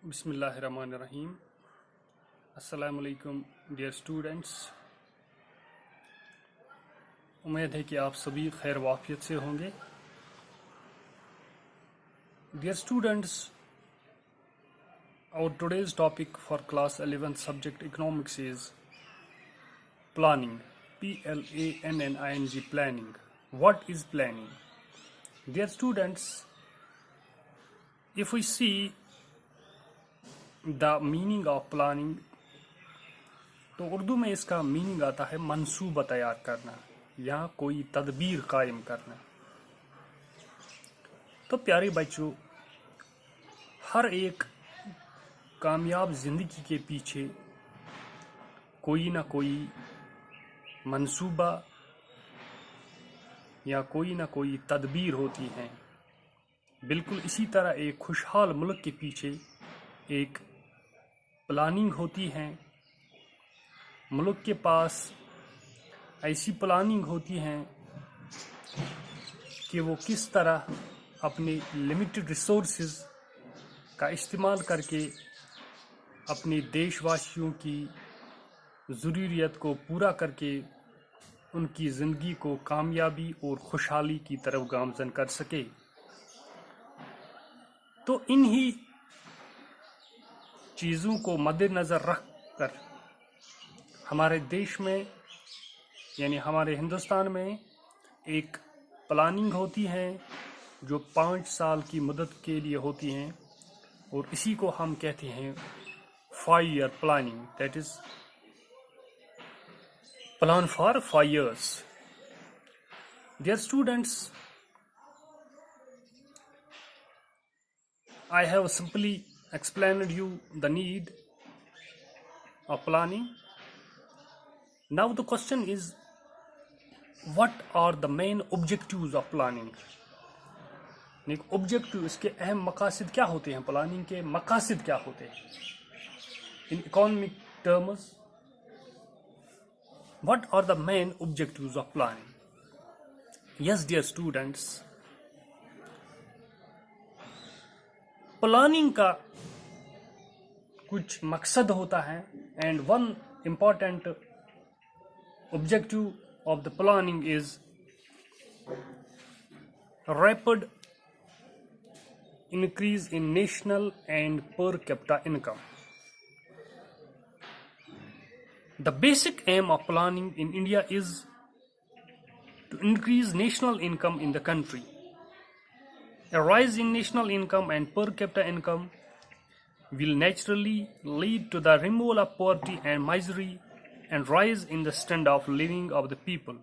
बिस्मिल्लाहिर्रहमानिर्रहीम। अस्सलाम वालेकुम डियर स्टूडेंट्स। उम्मीद है कि आप सभी खैर वाफियत से होंगे। Dear students, our today's topic for class 11 subject economics is planning. Planning. Planning. What is planning? Dear students, if we see the meaning of planning, तो उर्दू में इसका मीनिंग आता है मंसूबा तैयार करना या कोई तदबीर कायम करना। तो प्यारे बच्चों, हर एक कामयाब जिंदगी के पीछे कोई ना कोई मंसूबा या कोई ना कोई तदबीर होती है। बिल्कुल इसी तरह एक खुशहाल मुल्क के पीछे एक प्लानिंग होती है। मुल्क के पास ऐसी प्लानिंग होती है कि वो किस तरह अपने लिमिटेड रिसोर्सेज का इस्तेमाल करके अपने देशवासियों की ज़रूरियत को पूरा करके उनकी ज़िंदगी को कामयाबी और खुशहाली की तरफ गामज़न कर सके। तो इन्हीं चीज़ों को मद्देनज़र रख कर हमारे देश में यानी हमारे हिंदुस्तान में एक प्लानिंग होती है जो 5 साल की मुद्दत के लिए होती हैं, और इसी को हम कहते हैं 5 year planning, that is plan for 5 years. Dear students, I have simply explained you the need of planning. Now the question is, what are the main objectives of planning? Objective, इसके अहम मकासद क्या होते हैं? प्लानिंग के मकासद क्या होते हैं in economic terms? What are the main objectives of planning? Yes dear students, planning का कुछ मकसद होता है, and one important objective of the planning is rapid increase in national and per capita income. The basic aim of planning in India is to increase national income in the country. A rise in national income and per capita income will naturally lead to the removal of poverty and misery and rise in the standard of living of the people.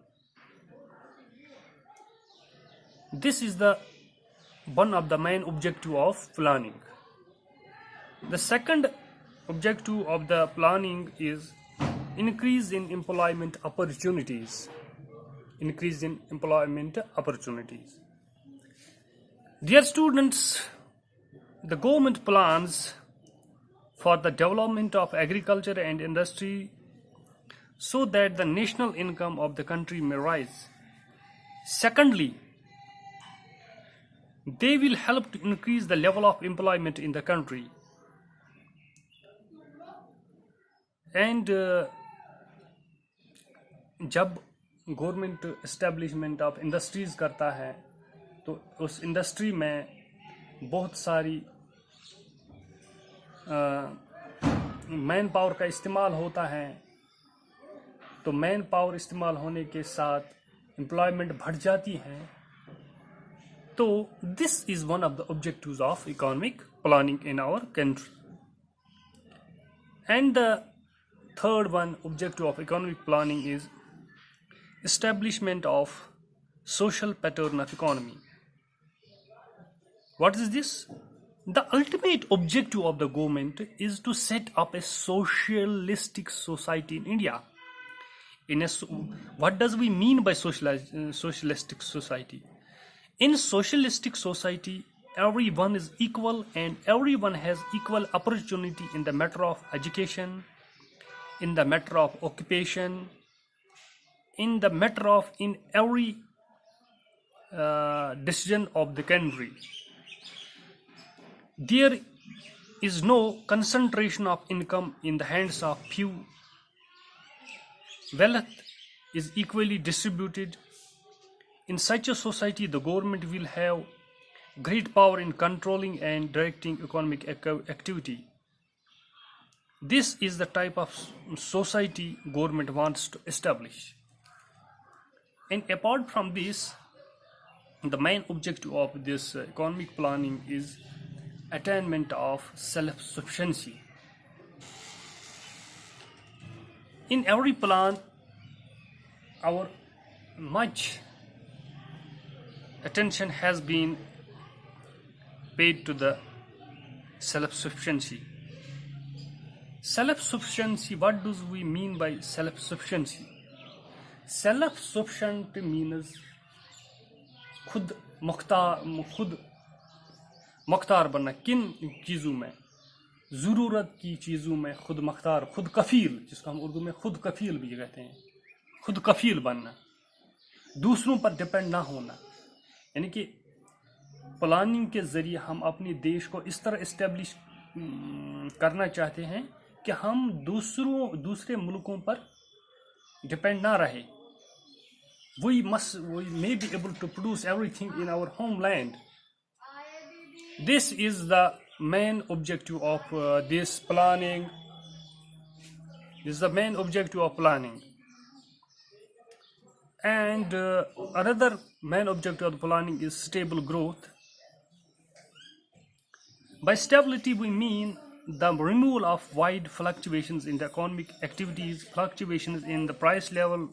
This is the one of the main objective of planning. The second objective of the planning is increase in employment opportunities. Increase in employment opportunities. Dear students, the government plans for the development of agriculture and industry so that the national income of the country may rise. Secondly, they will help to increase the level of employment in the country. And जब government establishment of industries करता है तो उस industry में बहुत सारी man power का इस्तेमाल होता है। तो मैन पावर इस्तेमाल होने के साथ एम्प्लॉयमेंट बढ़ जाती है। तो this is one of the objectives of economic planning in our country. And the third one objective of economic planning is establishment of social pattern of economy. What is this? The ultimate objective of the government is to set up a socialistic society in India. What does we mean by socialistic society? In socialistic society, everyone is equal and everyone has equal opportunity in the matter of education, in the matter of occupation, in the matter of in every decision of the country. There is no concentration of income in the hands of few. Wealth is equally distributed. In such a society, the government will have great power in controlling and directing economic activity. This is the type of society government wants to establish. And apart from this, the main objective of this economic planning is attainment of self-sufficiency. In every plan, our much attention has been paid to the self-sufficiency. Self-sufficiency, what do we mean by self-sufficiency? Self-sufficient means खुद मुख्तार बनना किन चीज़ों में, ज़रूरत की चीज़ों में खुद मुख्तार, खुद कफ़ील, जिसको हम उर्दू में खुद कफ़ील भी कहते हैं, खुद कफ़ील बनना, दूसरों पर डिपेंड ना होना। यानी कि प्लानिंग के ज़रिए हम अपने देश को इस तरह इस्टेब्लिश करना चाहते हैं कि हम दूसरे मुल्कों पर डिपेंड ना रहे। We may be able to produce everything in our homeland. This is the main objective of this planning. This is the main objective of planning. And another main objective of the planning is stable growth. By stability, we mean the removal of wide fluctuations in the economic activities, fluctuations in the price level,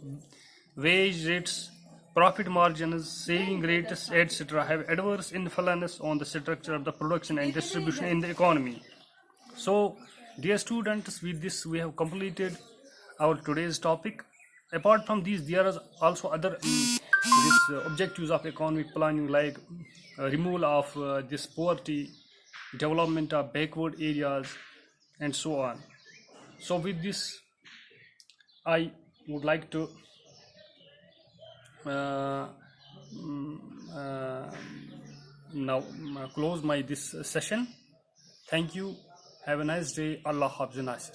wage rates, profit margins, saving rates, etc. have adverse influence on the structure of the production and distribution in the economy. So, dear students, with this we have completed our today's topic. Apart from these, there are also other objectives of economic planning, like removal of this poverty, development of backward areas, and so on. So with this, I would like to now close this session. Thank you. Have a nice day. Allah Hafiz Nasir.